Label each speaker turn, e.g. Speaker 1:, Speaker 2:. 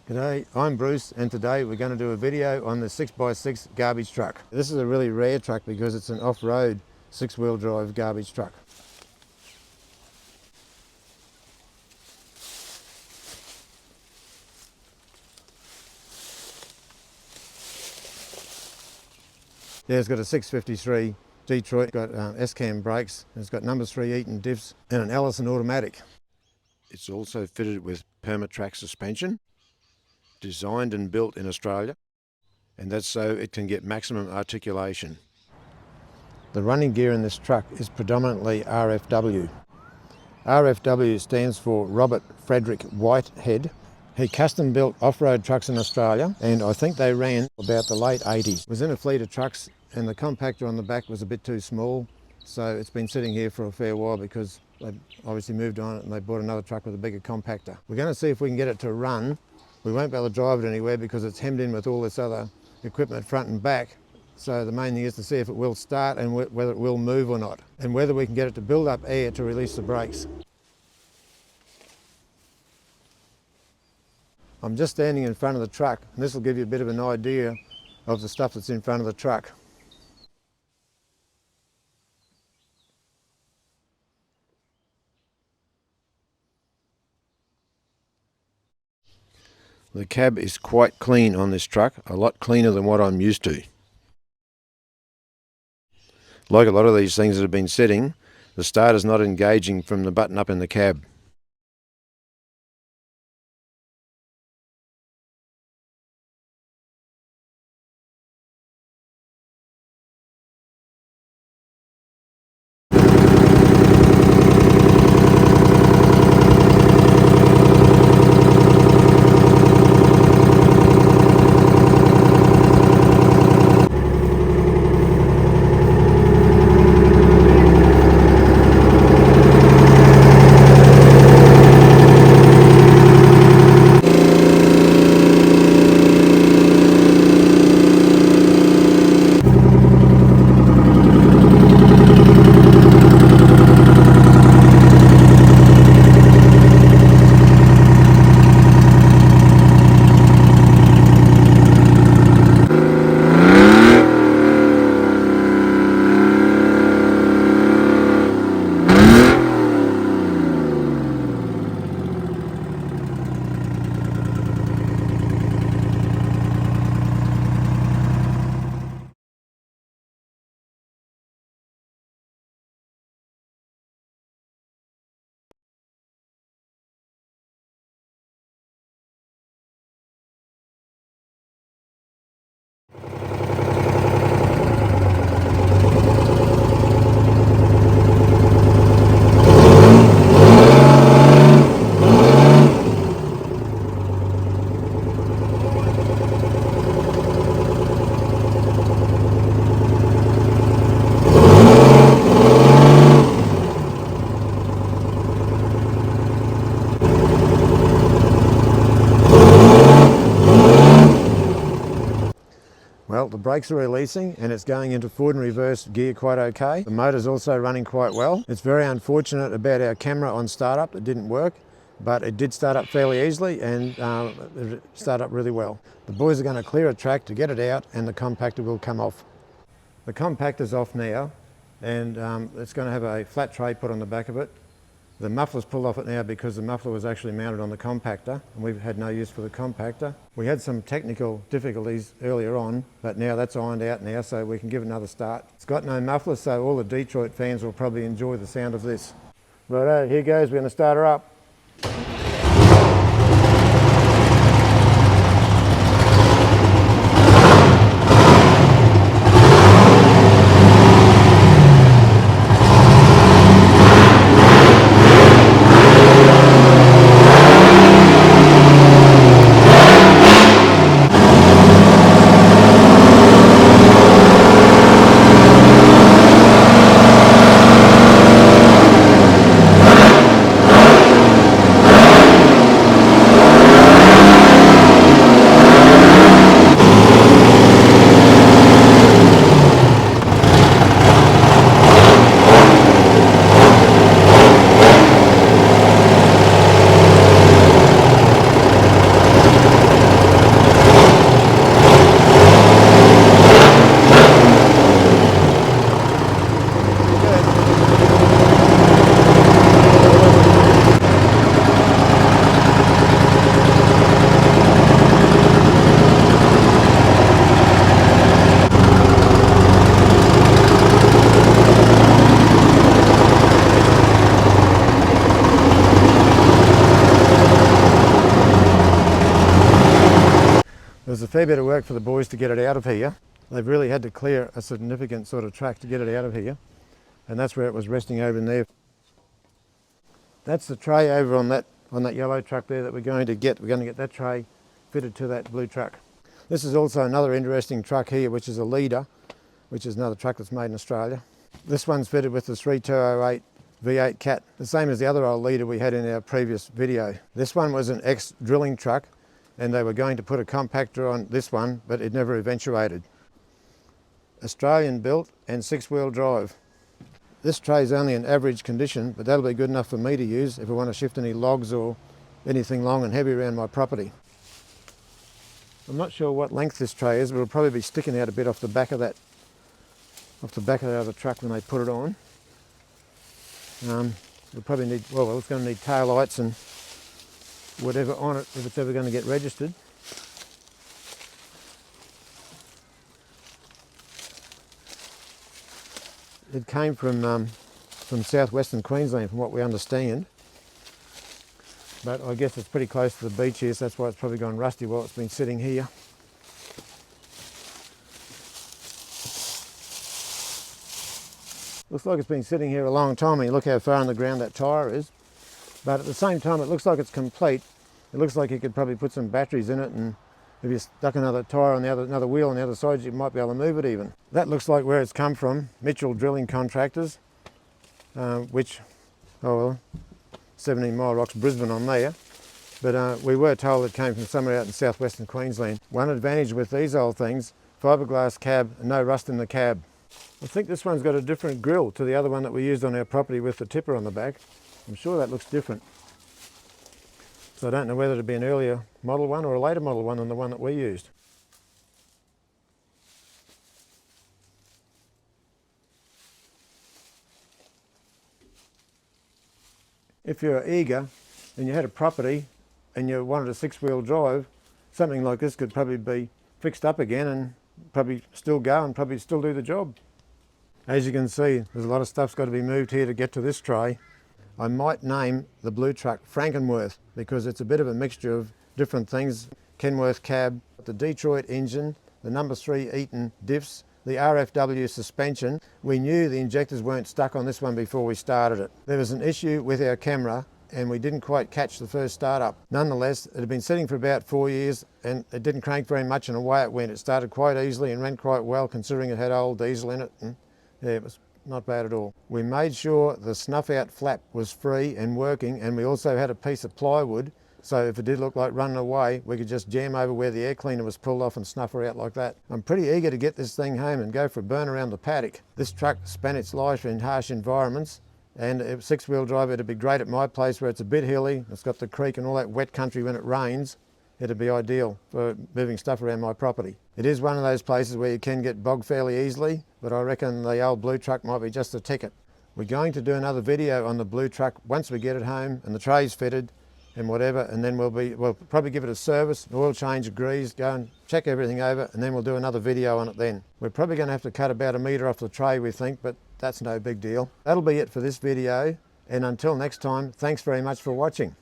Speaker 1: G'day, I'm Bruce, and today we're going to do a video on the 6x6 garbage truck. This is a really rare truck because it's an off-road 6-wheel drive garbage truck. Yeah, it's got a 653 Detroit, got S-cam brakes, and it's got number 3 Eaton diffs and an Allison automatic. It's also fitted with Permatrack suspension, designed and built in Australia, and that's so it can get maximum articulation. The running gear in this truck is predominantly RFW. RFW stands for Robert Frederick Whitehead. He custom built off-road trucks in Australia, and I think they ran about the late 80s. It was in a fleet of trucks and the compactor on the back was a bit too small, so it's been sitting here for a fair while because they obviously moved on it and they bought another truck with a bigger compactor. We're going to see if we can get it to run. We won't be able to drive it anywhere because it's hemmed in with all this other equipment front and back. So the main thing is to see if it will start and whether it will move or not, and whether we can get it to build up air to release the brakes. I'm just standing in front of the truck, and this will give you a bit of an idea of the stuff that's in front of the truck. The cab is quite clean on this truck, a lot cleaner than what I'm used to. Like a lot of these things that have been sitting, the starter's not engaging from the button up in the cab. Well, the brakes are releasing and it's going into forward and reverse gear quite okay. The motor's also running quite well. It's very unfortunate about our camera on startup. It didn't work, but it did start up fairly easily and it started up really well. The boys are going to clear a track to get it out and the compactor will come off. The compactor's off now and it's going to have a flat tray put on the back of it. The muffler's pulled off it now because the muffler was actually mounted on the compactor and we've had no use for the compactor. We had some technical difficulties earlier on, but now that's ironed out now so we can give it another start. It's got no muffler, so all the Detroit fans will probably enjoy the sound of this. Righto, here goes, we're going to start her up. There was a fair bit of work for the boys to get it out of here. They've really had to clear a significant sort of track to get it out of here. And that's where it was resting over in there. That's the tray over on that yellow truck there that we're going to get. We're going to get that tray fitted to that blue truck. This is also another interesting truck here, which is a Leader, which is another truck that's made in Australia. This one's fitted with the 3208 V8 Cat, the same as the other old Leader we had in our previous video. This one was an ex-drilling truck, and they were going to put a compactor on this one, but it never eventuated. Australian built and 6-wheel drive. This tray is only in average condition, but that'll be good enough for me to use if I want to shift any logs or anything long and heavy around my property. I'm not sure what length this tray is, but it'll probably be sticking out a bit off the back of that, the other truck when they put it on. We'll probably need, well, it's going to need tail lights and whatever on it if it's ever going to get registered. It came from southwestern Queensland, from what we understand. But I guess it's pretty close to the beach here, so that's why it's probably gone rusty while it's been sitting here. Looks like it's been sitting here a long time, and you look how far on the ground that tyre is. But at the same time, it looks like it's complete. It looks like you could probably put some batteries in it, and if you stuck another tyre on another wheel on the other side, you might be able to move it even. That looks like where it's come from, Mitchell Drilling Contractors, which, 17 Mile Rocks, Brisbane on there. But we were told it came from somewhere out in southwestern Queensland. One advantage with these old things, fiberglass cab and no rust in the cab. I think this one's got a different grille to the other one that we used on our property with the tipper on the back. I'm sure that looks different. So I don't know whether it'd be an earlier model one or a later model one than the one that we used. If you're eager and you had a property and you wanted a 6-wheel drive, something like this could probably be fixed up again and probably still go and probably still do the job. As you can see, there's a lot of stuff's got to be moved here to get to this tray. I might name the blue truck Frankenworth because it's a bit of a mixture of different things. Kenworth cab, the Detroit engine, the number 3 Eaton diffs, the RFW suspension. We knew the injectors weren't stuck on this one before we started it. There was an issue with our camera and we didn't quite catch the first startup. Nonetheless, it had been sitting for about 4 years and it didn't crank very much, and away it went. It started quite easily and ran quite well considering it had old diesel in it, and yeah, it was not bad at all. We made sure the snuff out flap was free and working, and we also had a piece of plywood, so if it did look like running away, we could just jam over where the air cleaner was pulled off and snuff her out like that. I'm pretty eager to get this thing home and go for a burn around the paddock. This truck spent its life in harsh environments, and a 6-wheel drive, it'd be great at my place where it's a bit hilly, it's got the creek and all that wet country when it rains. It'd be ideal for moving stuff around my property. It is one of those places where you can get bogged fairly easily, but I reckon the old blue truck might be just a ticket. We're going to do another video on the blue truck once we get it home and the tray's fitted and whatever, and then we'll probably give it a service, an oil change, grease, go and check everything over, and then we'll do another video on it then. We're probably going to have to cut about 1 metre off the tray, we think, but that's no big deal. That'll be it for this video, and until next time, thanks very much for watching.